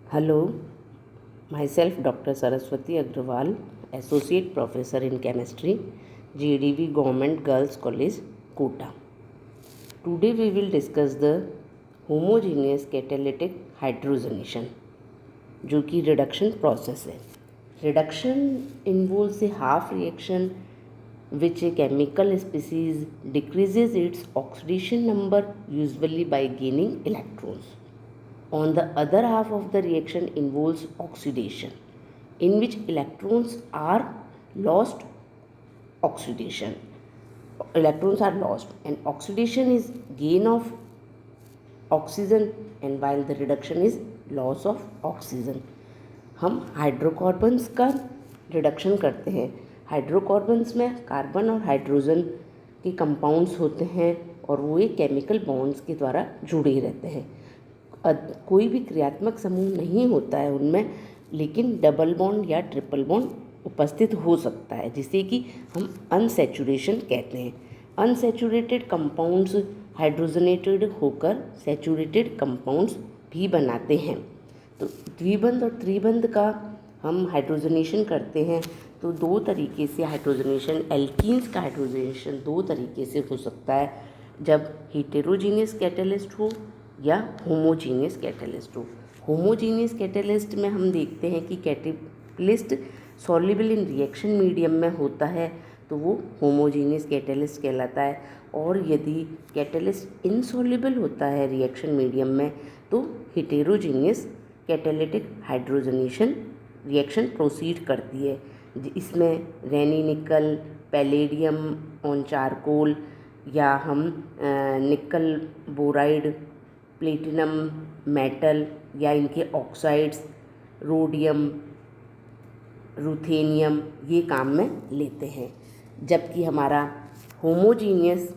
Hello, myself Dr. Saraswati Agrawal, Associate Professor in Chemistry, GDV Government Girls College, Kota. Today we will discuss the homogeneous catalytic hydrogenation, जो कि reduction process है. Reduction involves a half reaction which a chemical species decreases its oxidation number usually by gaining electrons. On the other half of the reaction involves oxidation, in which electrons are lost. Electrons are lost, and oxidation is gain of oxygen, and while the reduction is loss of oxygen. हम hydrocarbons का reduction करते हैं. Hydrocarbons में carbon और hydrogen के compounds होते हैं और वो एक केमिकल बॉन्ड्स के द्वारा जुड़े रहते हैं. कोई भी क्रियात्मक समूह नहीं होता है उनमें, लेकिन डबल बॉन्ड या ट्रिपल बॉन्ड उपस्थित हो सकता है, जिसे कि हम अनसैचुरेशन कहते हैं. अनसैचुरेटेड कंपाउंड्स हाइड्रोजनेटेड होकर सैचुरेटेड कंपाउंड्स भी बनाते हैं. तो द्विबंध और त्रिबंध का हम हाइड्रोजनेशन करते हैं तो दो तरीके से हाइड्रोजनेशन, एल्कीन्स का हाइड्रोजनेशन दो तरीके से हो सकता है, जब हेटेरोजीनियस कैटलिस्ट हो या होमोजीनियस कैटलिस्ट हो. होमोजीनियस कैटलिस्ट में हम देखते हैं कि catalyst soluble in reaction medium में होता है तो वो होमोजीनियस कैटलिस्ट कहलाता है, और यदि कैटलिस्ट इनसॉल्युबल होता है रिएक्शन मीडियम में तो heterogeneous catalytic hydrogenation reaction proceed करती है. इसमें रेनी निकल, पैलेडियम ऑन चारकोल, या हम निकल बोराइड, प्लेटिनम मेटल या इनके ऑक्साइड्स, रोडियम, रुथेनियम ये काम में लेते हैं. जबकि हमारा होमोजीनियस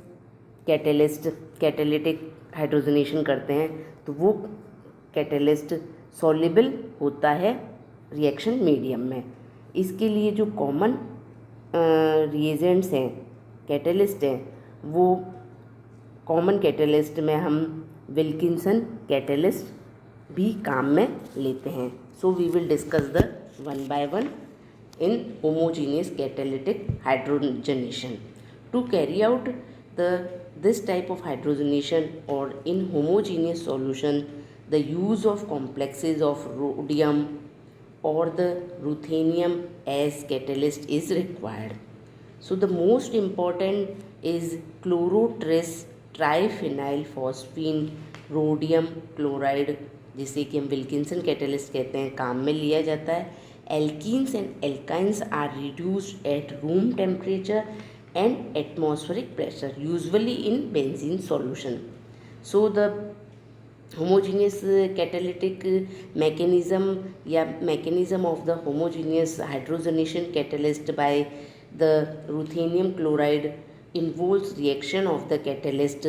कैटालिटिक हाइड्रोजनेशन करते हैं तो वो कैटलिस्ट सॉल्युबल होता है रिएक्शन मीडियम में. इसके लिए जो कॉमन रिएजेंट्स हैं, कैटलिस्ट हैं, वो कॉमन कैटलिस्ट में हम विल्किंसन कैटलिस्ट भी काम में लेते हैं. So we will discuss the one by one in homogeneous catalytic hydrogenation. To carry out this type of hydrogenation or in homogeneous solution, the use of complexes of rhodium or the ruthenium as catalyst is required. So the most important is chlorotris triphenyl phosphine rhodium chloride, जिसे कि हम Wilkinson catalyst कहते हैं, काम में लिया जाता है. Alkenes and alkynes are reduced at room temperature and atmospheric pressure, usually in benzene solution. So the homogeneous catalytic mechanism of the homogeneous hydrogenation catalyst by the ruthenium chloride involves reaction of the catalyst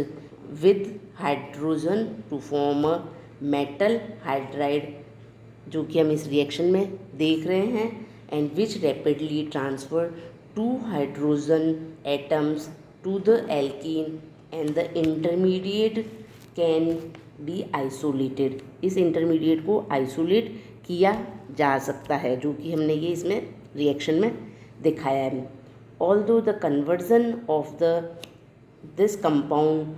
with hydrogen to form a metal hydride, जो कि हम इस reaction में देख रहे हैं, and which rapidly transfer two hydrogen atoms to the alkene and the intermediate can be isolated. इस intermediate को आइसोलेट किया जा सकता है, जो कि हमने ये इसमें रिएक्शन में दिखाया है. Although the conversion of this compound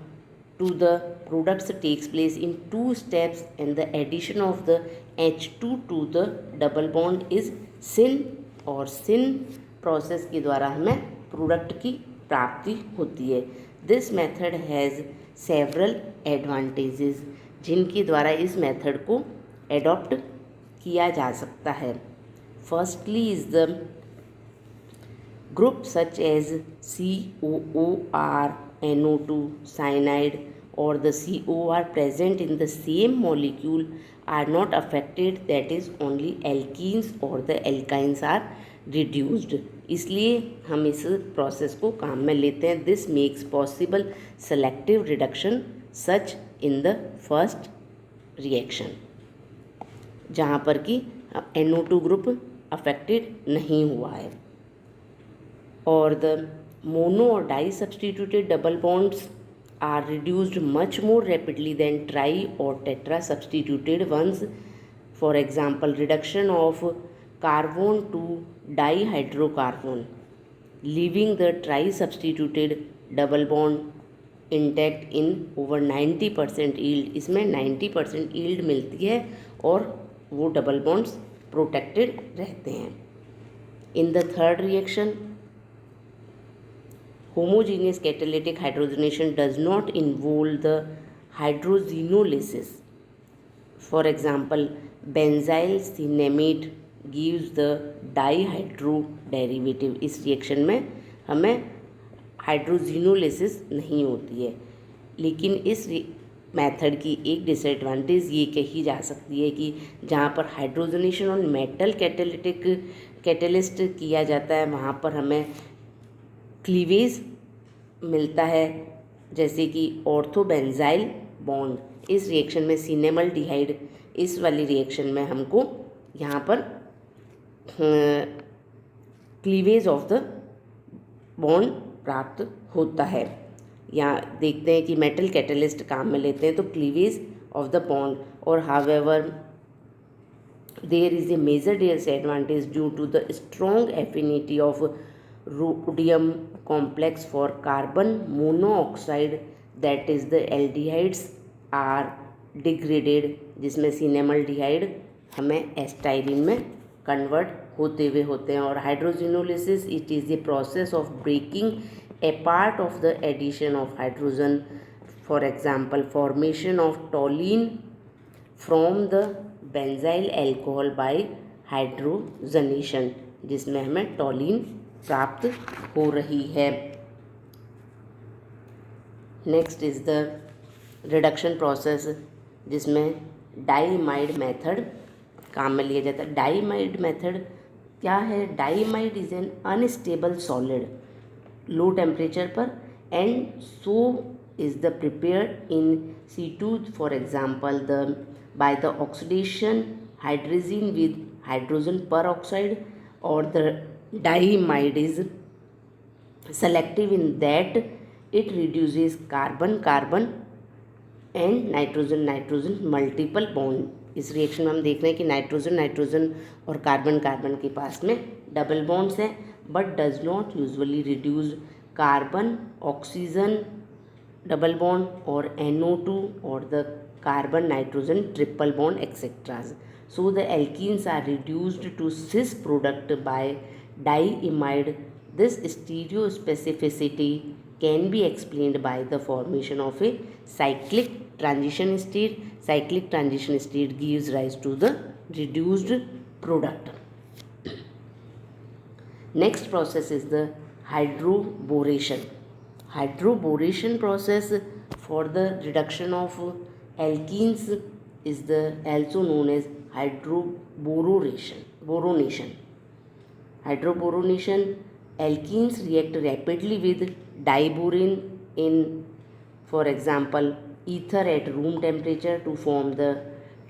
to the products takes place in two steps, and the addition of the H2 to the double bond is syn, और syn process के द्वारा हमें प्रोडक्ट की प्राप्ति होती है. This method has several advantages, जिनके द्वारा इस मेथड को एडॉप्ट किया जा सकता है. Firstly is the group such as COOR, NO2, cyanide or the COR present in the same molecule are not affected, that is only alkenes or the alkynes are reduced. इसलिए हम इस process को काम में लेते हैं. This makes possible selective reduction such in the first reaction, जहाँ पर कि NO2 ग्रुप अफेक्टेड नहीं हुआ है. और द मोनो और di substituted double bonds are reduced much more rapidly than tri or tetra substituted ones For example, reduction of carbon to dihydrocarbon, leaving the tri-substituted double bond intact in over 90% yield. इसमें 90% yield मिलती है और वो double bonds protected रहते हैं। In the third reaction, homogeneous catalytic hydrogenation does not involve the hydrogenolysis. For example, benzyl cinnamate gives the dihydro derivative. इस reaction में हमें हाइड्रोजिनोलिसिस नहीं होती है। लेकिन इस मेथड की एक डिसएडवांटेज ये कही जा सकती है कि जहाँ पर हाइड्रोजनेशन और मेटल कैटलिस्ट किया जाता है वहाँ पर हमें क्लीवेज मिलता है, जैसे कि ऑर्थोबेंजाइल बॉन्ड। इस रिएक्शन में सिनेमल्डिहाइड, इस वाली रिएक्शन में हमको यहाँ पर क्लीवेज ऑफ द बॉन्ड प्राप्त होता है। यहाँ देखते हैं कि मेटल कैटलिस्ट काम में लेते हैं तो क्लीवेज ऑफ द बॉन्ड, और however there is a major disadvantage due to the strong affinity of rhodium complex for carbon monoxide, that is the aldehydes are degraded, जिसमें सिनेमल्डिहाइड हमें एस्टाइरिन में कन्वर्ट होते हुए होते हैं। और hydrogenolysis it is a process of breaking a part of the addition of hydrogen, for example formation of toluene from the benzyl alcohol by hydrogenation, जिसमें हमें टॉलिन प्राप्त हो रही है। Next is the reduction process, जिसमें diimide method काम में लिया जाता है। डाइमाइड मेथड क्या है? Diimide is an unstable solid low temperature पर, and so is the prepared in C2, for example the by the oxidation hydrogen with hydrogen peroxide, और the diimide is selective in that it reduces carbon carbon and nitrogen nitrogen multiple bond। इस reaction में हम देख रहे हैं कि nitrogen nitrogen और carbon carbon के पास में डबल बॉन्ड्स हैं, but does not usually reduce carbon oxygen double bond और NO2 और the carbon nitrogen triple bond etcetera. So the alkenes are reduced to cis product by diimide. This stereospecificity can be explained by the formation of a cyclic transition state. Cyclic transition state gives rise to the reduced product. Next process is the hydroboration. Hydroboration process for the reduction of alkenes is the also known as hydroboronation. Hydroboronation, alkenes react rapidly with diborane in, for example, ether at room temperature to form the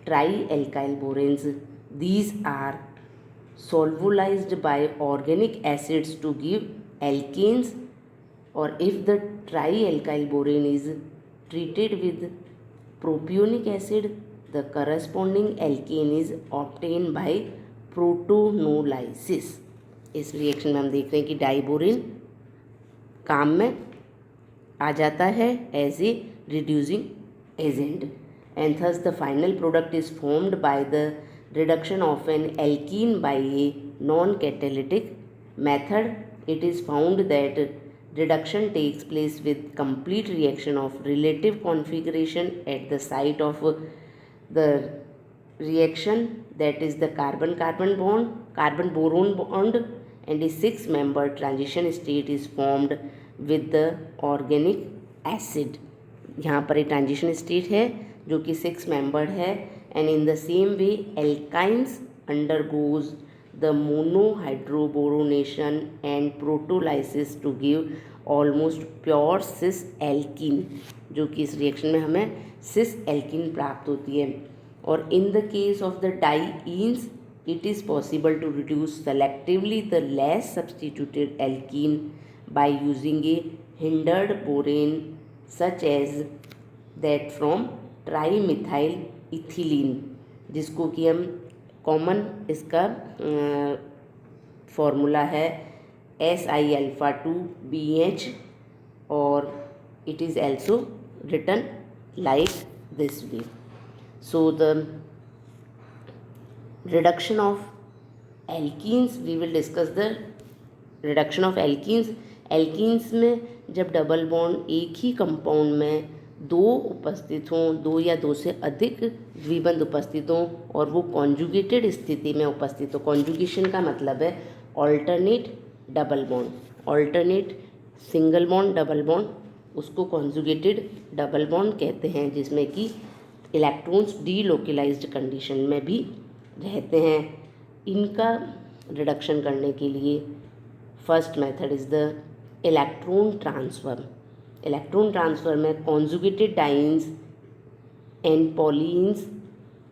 trialkyl boranes. These are solubilized by organic acids to give alkanes, or if the trialkyl borane is treated with propionic acid, the corresponding alkane is obtained by protonolysis। इस reaction में हम देख रहे हैं कि डाइबोरिन काम में आ जाता है as a reducing agent, and thus the final product is formed by the reduction of an alkene by a non catalytic method. It is found that reduction takes place with complete reaction of relative configuration at the site of the reaction, that is the carbon carbon bond, carbon boron bond, and a 6-membered transition state is formed with the organic acid। यहाँ पर एक transition state है जो कि 6-membered है, and in the same way alkynes undergoes the monohydroboronation and protolysis to give almost pure cis alkene, जो कि इस रिएक्शन में हमें cis alkene प्राप्त होती है। और in the case of the dienes, it is possible to reduce selectively the less substituted alkene by using a hindered borane such as that from trimethyl ethylene। जिसको कि हम कॉमन इसका फॉर्मूला है Si alpha 2BH, और it is also written like this way. So the reduction of alkenes, we will discuss the reduction of alkenes. alkenes में जब double bond एक ही compound में दो उपस्थित हों, दो या दो से अधिक द्विबंध उपस्थित हों और वो कॉन्जुगेटेड स्थिति में उपस्थित हो। कॉन्जुगेशन का मतलब है alternate double bond, alternate single bond double bond, उसको कॉन्जुगेटेड डबल बॉन्ड कहते हैं, जिसमें कि इलेक्ट्रॉन्स डीलोकलाइज्ड कंडीशन में भी रहते हैं। इनका रिडक्शन करने के लिए first method is the electron transfer. Electron transfer में conjugated dienes and polyenes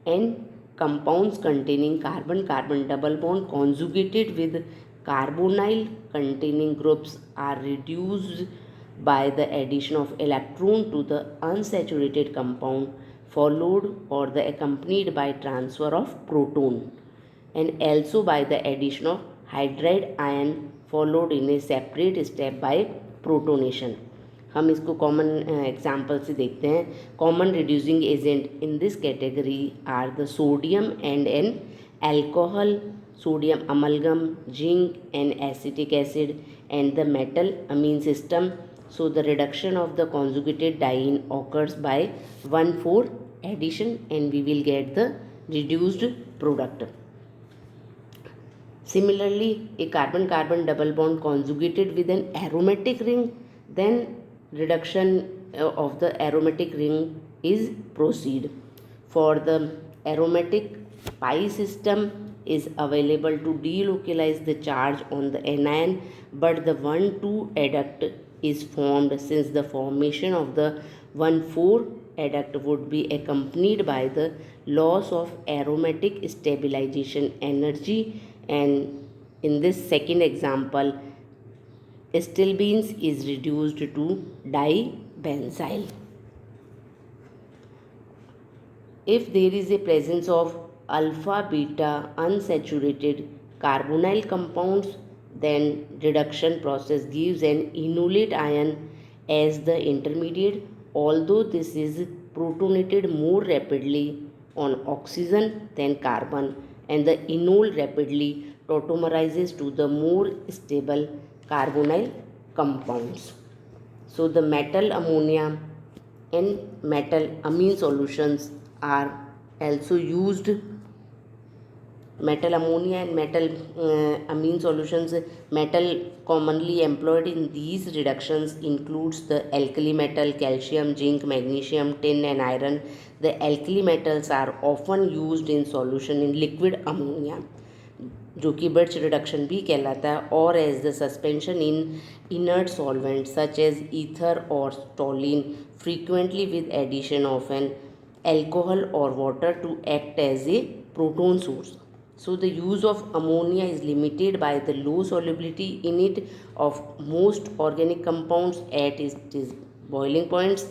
and compounds containing carbon carbon double bond conjugated with carbonyl containing groups are reduced by the addition of electron to the unsaturated compound, followed or the accompanied by transfer of proton, and also by the addition of hydride ion, followed in a separate step by protonation. हम इसको common example से देखते हैं। Common reducing agent in this category are the sodium and an alcohol, sodium amalgam, zinc and acetic acid and the metal amine system. So the reduction of the conjugated diene occurs by 1,4 addition and we will get the reduced product. Similarly, a carbon-carbon double bond conjugated with an aromatic ring, then reduction of the aromatic ring is proceed. For the aromatic, pi system is available to delocalize the charge on the anion, but the 1,2 adduct is formed, since the formation of the 1,4 adduct would be accompanied by the loss of aromatic stabilization energy. And in this second example, stilbenes is reduced to dibenzyl. If there is a presence of alpha beta unsaturated carbonyl compounds, then reduction process gives an enolate ion as the intermediate, although this is protonated more rapidly on oxygen than carbon, and the enol rapidly tautomerizes to the more stable carbonyl compounds. So the metal ammonia and metal amine solutions are also used. Metal ammonia and metal amine solutions, metal commonly employed in these reductions includes the alkali metal, calcium, zinc, magnesium, tin and iron. The alkali metals are often used in solution in liquid ammonia, जो कि birch reduction भी कहलाता है, और as the suspension in inert solvent such as ether और toluene, frequently with addition of an alcohol और water to act as a proton source. So the use of ammonia is limited by the low solubility in it of most organic compounds at its boiling points.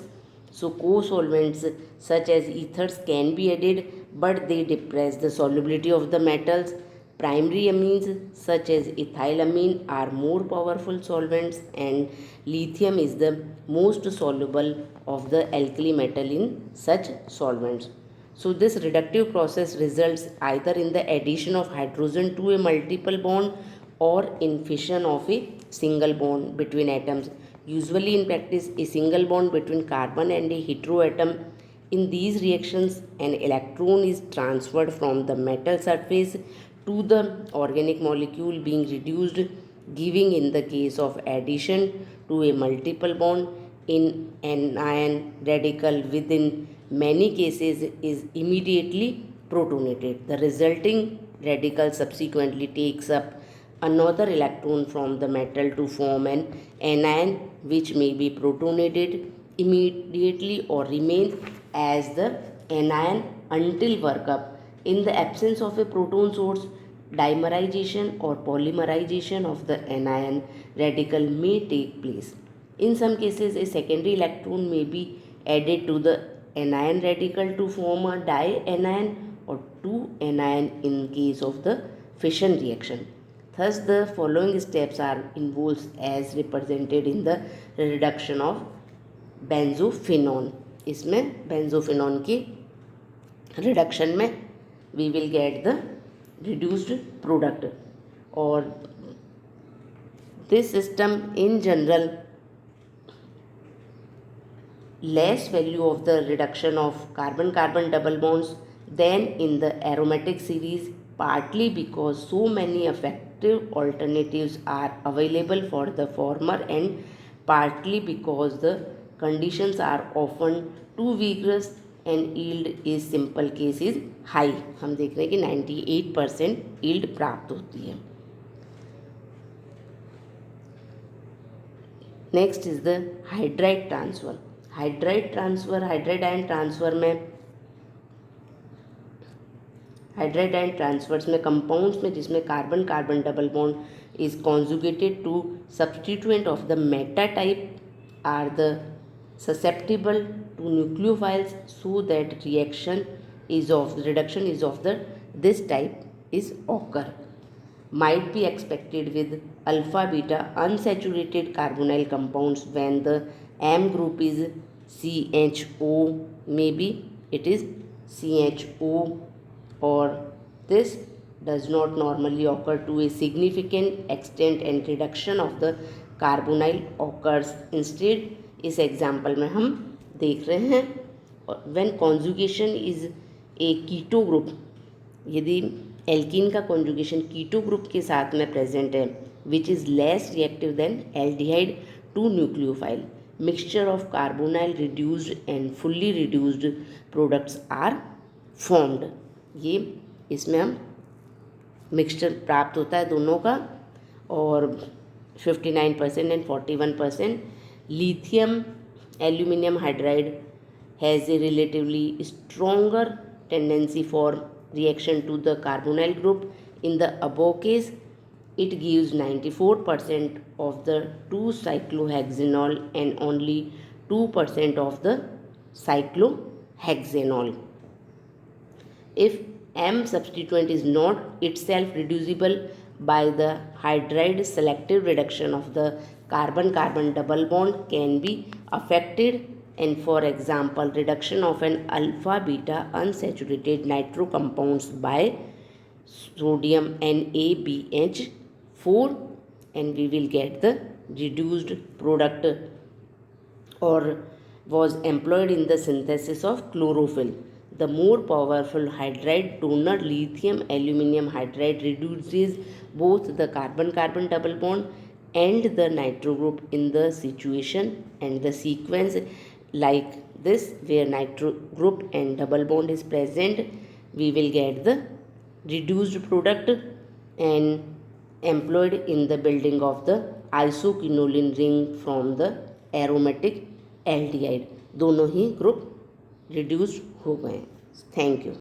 So co-solvents such as ethers can be added, but they depress the solubility of the metals. Primary amines such as ethylamine are more powerful solvents, and lithium is the most soluble of the alkali metal in such solvents. So this reductive process results either in the addition of hydrogen to a multiple bond or in fission of a single bond between atoms. Usually in practice, a single bond between carbon and a heteroatom. In these reactions, an electron is transferred from the metal surface to the organic molecule being reduced, giving in the case of addition to a multiple bond in an ion radical within many cases is immediately protonated. The resulting radical subsequently takes up another electron from the metal to form an anion, which may be protonated immediately or remain as the anion until workup. In the absence of a proton source, dimerization or polymerization of the anion radical may take place. In some cases, a secondary electron may be added to the anion radical to form a dianion, or 2 anion in case of the fission reaction. Thus the following steps are involved as represented in the reduction of benzophenone. इसमें benzophenone की reduction में we will get the reduced product. और this system in general less value of the reduction of carbon-carbon double bonds than in the aromatic series, partly because so many effective alternatives are available for the former and partly because the conditions are often too vigorous and yield is simple case is high. हम देख रहे हैं कि 98% yield प्राप्त होती है. Next is the hydride transfer. Hydride ion transfer में hydride ion transfers में कंपाउंड्स में जिसमें carbon carbon double bond is conjugated to substituent of the meta type are the susceptible to nucleophiles, so that reduction is of the this type is occur. Might be expected with alpha beta unsaturated carbonyl compounds when the M group is CHO, maybe it is CHO, or this does not normally occur to a significant extent and reduction of the carbonyl occurs. Instead इस example में हम देख रहे हैं when conjugation is a keto group, यदि alkene का conjugation keto group के साथ में प्रेजेंट है which is less reactive than aldehyde to nucleophile, mixture of carbonyl reduced and fully reduced products are formed. ये इसमें हम मिक्सचर प्राप्त होता है दोनों का, और 59% and 41%. Lithium aluminum hydride has a relatively stronger tendency for reaction to the carbonyl group. In the above case, it gives 94% of the 2-cyclohexanol and only 2% of the cyclohexanol. If M substituent is not itself reducible by the hydride, selective reduction of the carbon-carbon double bond can be affected, and for example reduction of an alpha-beta unsaturated nitro compounds by sodium NaBH4, and we will get the reduced product, or was employed in the synthesis of chlorophyll. The more powerful hydride donor lithium aluminum hydride reduces both the carbon-carbon double bond and the nitro group in the situation and the sequence like this, where nitro group and double bond is present, we will get the reduced product and employed in the building of the isoquinoline ring from the aromatic aldehyde. दोनों ही group reduced हो गए. Thank you.